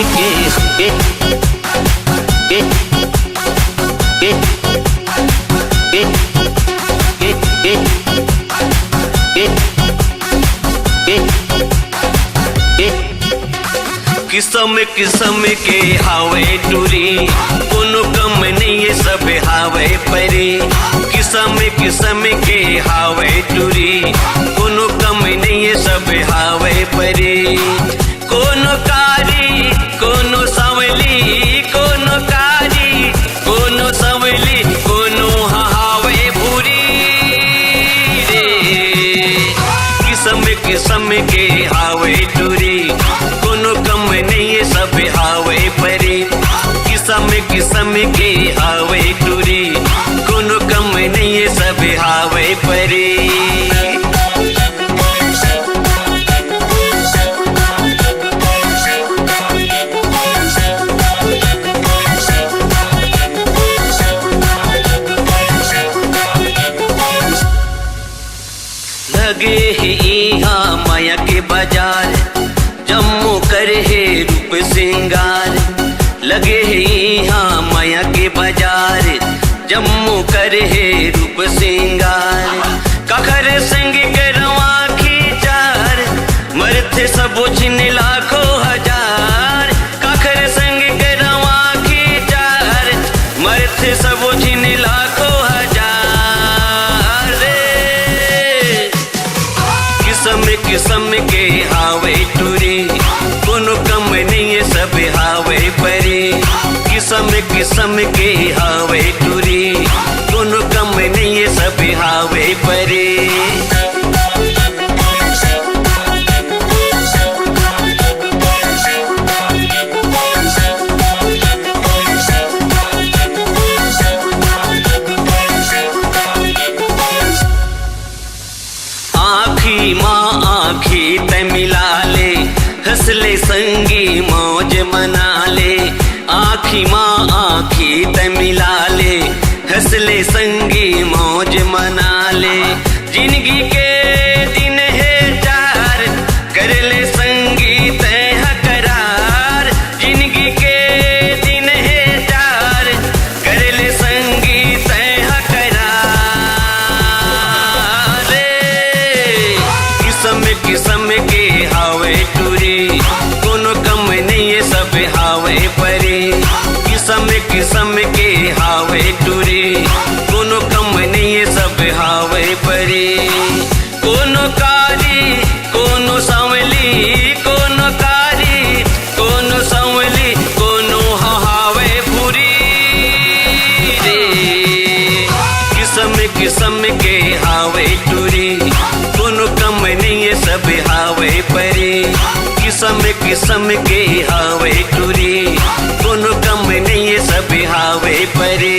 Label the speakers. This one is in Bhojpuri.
Speaker 1: के किस्म किस्म के हावे टूरी कोनो कम नहीं ये सब हावे परी किस्म किस्म के हावे टूरी कोनो कम नहीं ये सब हावे परी कोनो कारी कोनो सावली कोनो कारी कोनो सावली कोनो हावे भूरी रे किस्म किस्म के हावे टूरी कोनो कम नहीं ये सब हावे परी किस्म किस्म के हावे टूरी कोनो कम नहीं ये सब हावे परी लगे है यहाँ माया के बाजार जम्मू कर है रूप सिंगार लगे है यहाँ माया के बाजार जम्मू कर है रूप सिंगार कखर संग करवा खींचार मरते सब छिन लाखों हजार कखर संग करवा खींचार मरते सब छिन लाखों हजार रे किस्म किस्म के हावे टूरी कोनो कम नहीं ये सब हावे परी किस्म किस्म के हावे टूरी कोनो कम नहीं ये सब हावे परी आखी माँ आखी ते मिला ले हंसले संगी मौज मना ले आखी माँ आखी ते मिला ले हंसले संगी मौज मना ले जिंदगी के दिन है चार कर ले संगी तय करार जिंदगी के दिन है चार कर ले संगी तय करार किस्म के हावे टूरी कोनो कम नहीं ये सब हावे परी किस्म किस्म के हावे टूरी कोनो कम नहीं ये सब हावे परी कोनो कारी कोनो सावली कोनो कारी कोनो सावली कोनो हावे भूरी रे किस्म किस्म के हावे टूरी कोनो कम नहीं ये सब हावे परी किस्म किस्म के हावे टूरी कोनो कम नहीं ये सब हावे परी।